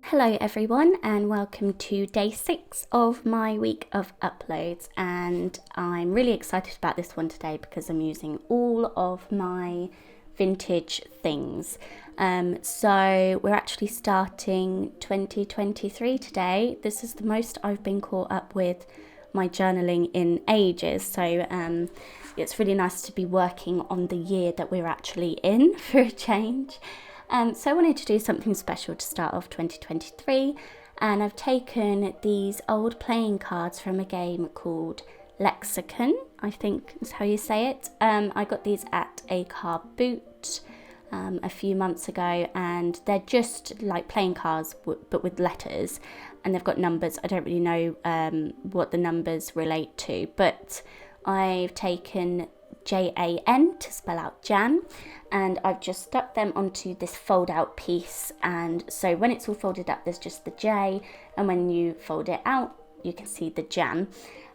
Hello everyone and welcome to day 6 of my week of uploads, and I'm really excited about this one today because I'm using all of my vintage things. So we're actually starting 2023 today. This is the most I've been caught up with my journaling in ages, so it's really nice to be working on the year that we're actually in for a change. So I wanted to do something special to start off 2023, and I've taken these old playing cards from a game called Lexicon, I think is how you say it. I got these at a car boot a few months ago, and they're just like playing cards but with letters, and they've got numbers. I don't really know what the numbers relate to, but I've taken Jan to spell out Jan, and I've just stuck them onto this fold out piece, and so when it's all folded up there's just the J, and when you fold it out you can see the Jan.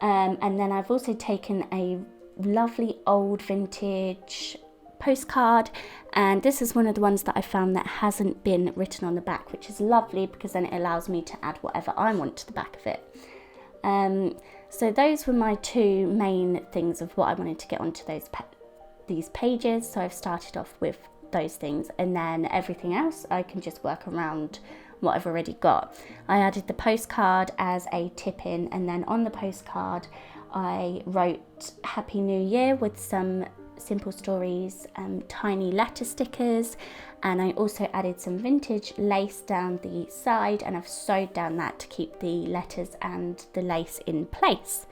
And then I've also taken a lovely old vintage postcard, and this is one of the ones that I found that hasn't been written on the back, which is lovely because then it allows me to add whatever I want to the back of it. So those were my two main things of what I wanted to get onto these pages. So I've started off with those things, and then everything else I can just work around what I've already got. I added the postcard as a tip in, and then on the postcard I wrote Happy New Year with some simple stories, tiny letter stickers, and I also added some vintage lace down the side, and I've sewed down that to keep the letters and the lace in place.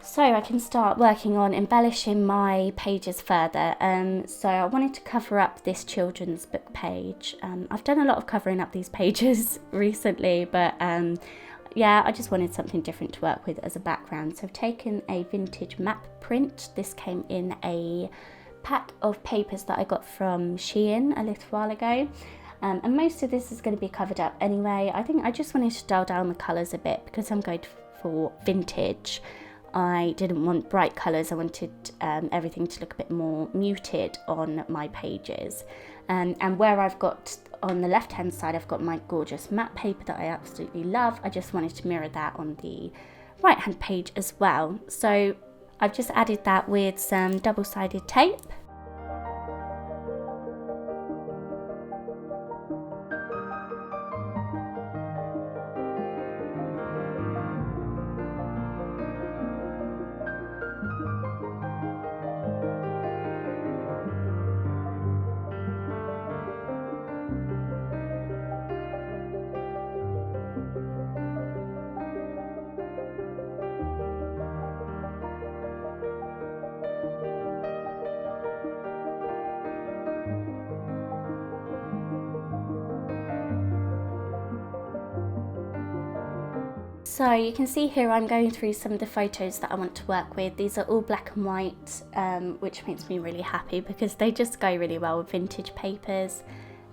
So I can start working on embellishing my pages further. So I wanted to cover up this children's book page. I've done a lot of covering up these pages recently, but yeah, I just wanted something different to work with as a background. So I've taken a vintage map print. This came in a pack of papers that I got from Shein a little while ago. And most of this is going to be covered up anyway. I think I just wanted to dial down the colours a bit because I'm going for vintage. I didn't want bright colours. I wanted everything to look a bit more muted on my pages. And where I've got on the left hand side, I've got my gorgeous matte paper that I absolutely love. I just wanted to mirror that on the right hand page as well. So I've just added that with some double-sided tape. So you can see here I'm going through some of the photos that I want to work with. These are all black and white, which makes me really happy because they just go really well with vintage papers,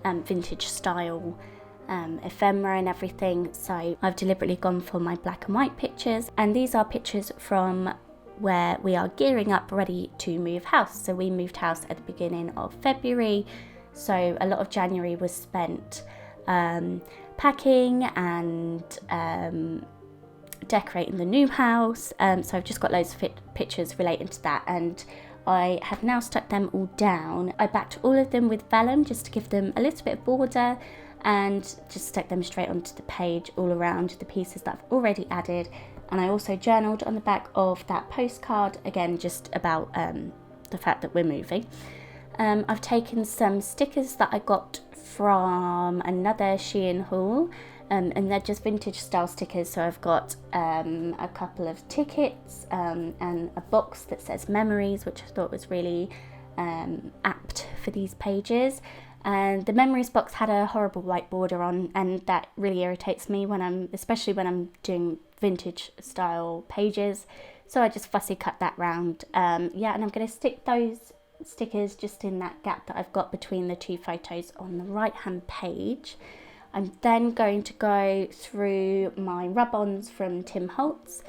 vintage style ephemera and everything. So I've deliberately gone for my black and white pictures, and these are pictures from where we are gearing up ready to move house. So we moved house at the beginning of February, so a lot of January was spent packing and decorating the new house. So I've just got loads of pictures relating to that, and I have now stuck them all down. I backed all of them with vellum just to give them a little bit of border, and just stuck them straight onto the page all around the pieces that I've already added. And I also journaled on the back of that postcard, again just about the fact that we're moving. I've taken some stickers that I got from another Shein haul, and they're just vintage style stickers. So I've got a couple of tickets and a box that says memories, which I thought was really apt for these pages. And the memories box had a horrible white border on, and that really irritates me especially when I'm doing vintage style pages. So I just fussy cut that round. Yeah, and I'm going to stick those stickers just in that gap that I've got between the two photos on the right hand page. I'm then going to go through my rub-ons from Tim Holtz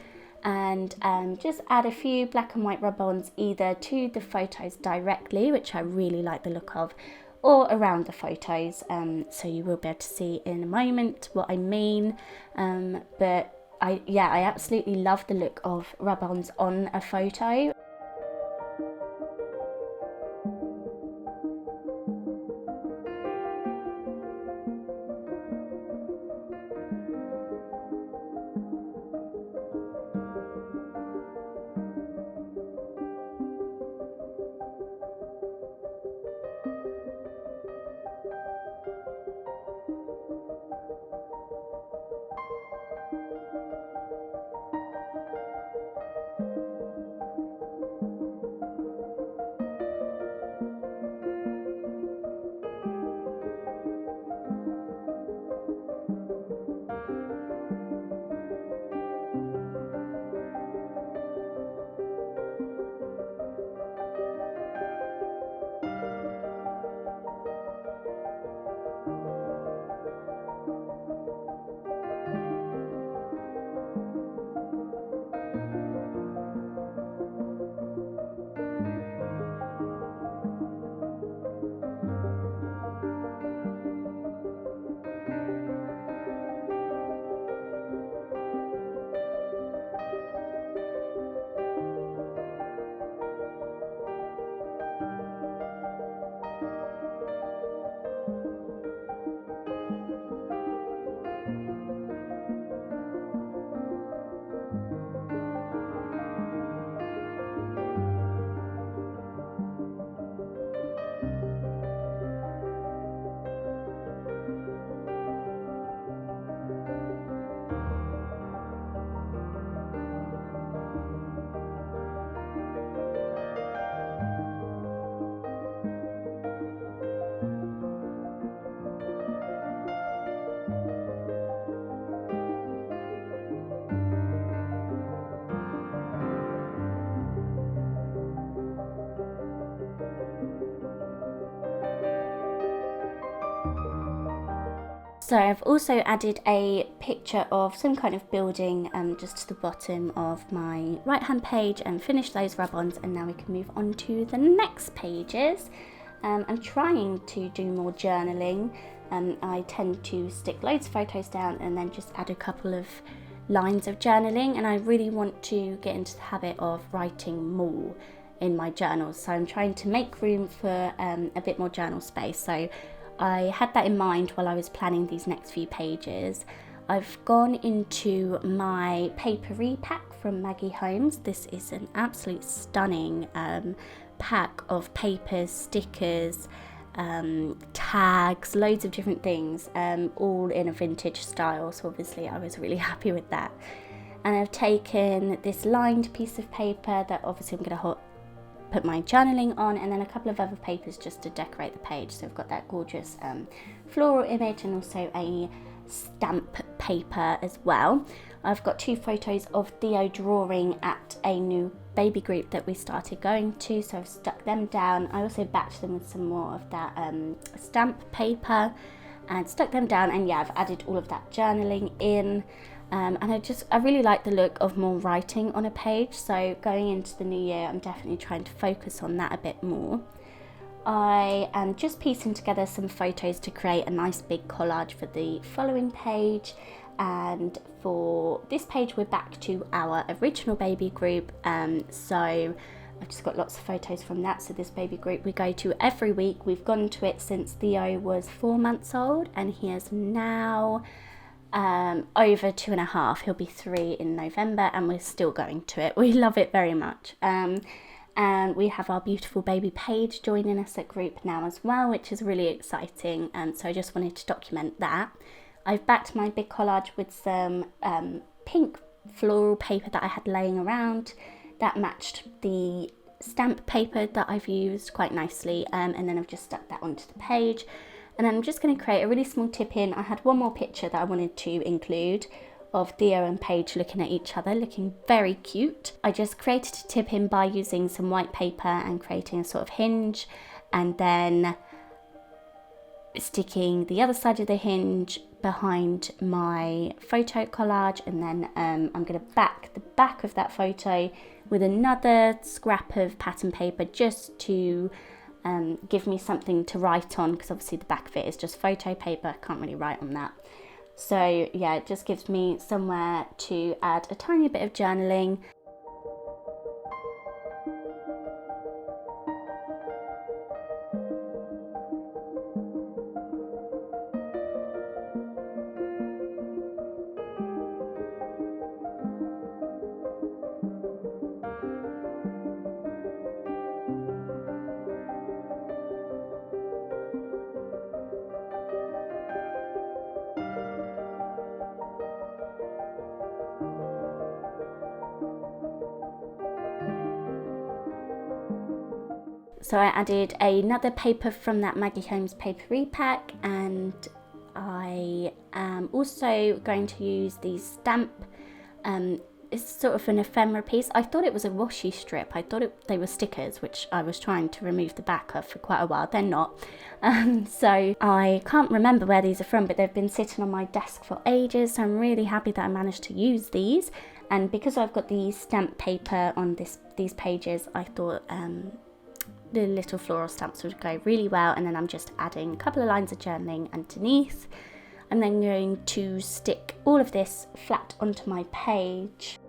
and just add a few black and white rub-ons either to the photos directly, which I really like the look of, or around the photos, so you will be able to see in a moment what I mean. But I absolutely love the look of rub-ons on a photo. So I've also added a picture of some kind of building just to the bottom of my right hand page and finished those rub-ons, and now we can move on to the next pages. I'm trying to do more journaling. I tend to stick loads of photos down and then just add a couple of lines of journaling, and I really want to get into the habit of writing more in my journals, so I'm trying to make room for a bit more journal space. So I had that in mind while I was planning these next few pages. I've gone into my paper repack from Maggie Holmes. This is an absolute stunning pack of papers, stickers, tags, loads of different things, all in a vintage style, so obviously I was really happy with that. And I've taken this lined piece of paper that obviously I'm going to put my journaling on, and then a couple of other papers just to decorate the page. So I've got that gorgeous floral image and also a stamp paper as well. I've got 2 photos of Theo drawing at a new baby group that we started going to, so I've stuck them down. I also backed them with some more of that stamp paper and stuck them down, and yeah, I've added all of that journaling in. And I really like the look of more writing on a page, so going into the new year I'm definitely trying to focus on that a bit more. I am just piecing together some photos to create a nice big collage for the following page, and for this page we're back to our original baby group, so I've just got lots of photos from that. So this baby group we go to every week. We've gone to it since Theo was 4 months old, and he is now over 2.5. He'll be 3 in November, and we're still going to it. We love it very much. And we have our beautiful baby Paige joining us at group now as well, which is really exciting, and so I just wanted to document that. I've backed my big collage with some pink floral paper that I had laying around that matched the stamp paper that I've used quite nicely, and then I've just stuck that onto the page. And then I'm just going to create a really small tip in. I had one more picture that I wanted to include of Theo and Paige looking at each other, looking very cute. I just created a tip in by using some white paper and creating a sort of hinge, and then sticking the other side of the hinge behind my photo collage, and then I'm going to back the back of that photo with another scrap of pattern paper just to give me something to write on, because obviously the back of it is just photo paper, I can't really write on that. So yeah, it just gives me somewhere to add a tiny bit of journaling. So I added another paper from that Maggie Holmes paper repack, and I am also going to use the stamp. It's sort of an ephemera piece. I thought it was a washi strip. I thought they were stickers, which I was trying to remove the back of for quite a while. They're not. So I can't remember where these are from, but they've been sitting on my desk for ages. So I'm really happy that I managed to use these. And because I've got the stamp paper on these pages, I thought the little floral stamps would go really well. And then I'm just adding a couple of lines of journaling underneath. I'm then going to stick all of this flat onto my page.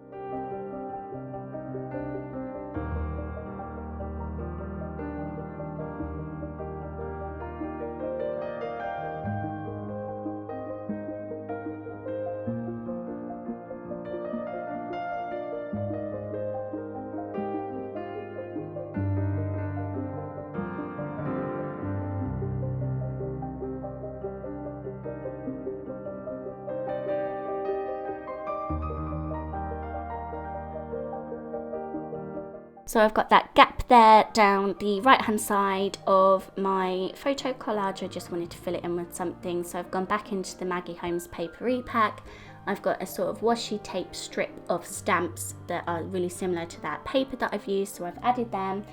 So I've got that gap there down the right hand side of my photo collage. I just wanted to fill it in with something. So I've gone back into the Maggie Holmes paper repack. I've got a sort of washi tape strip of stamps that are really similar to that paper that I've used. So I've added them.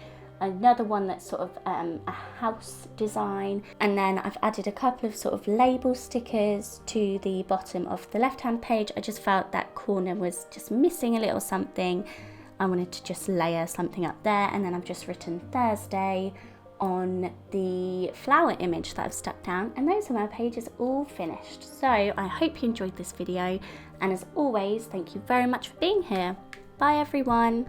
Another one that's sort of a house design, and then I've added a couple of sort of label stickers to the bottom of the left hand page. I just felt that corner was just missing a little something. I wanted to just layer something up there, and then I've just written Thursday on the flower image that I've stuck down, and those are my pages all finished. So I hope you enjoyed this video, and as always, thank you very much for being here. Bye everyone.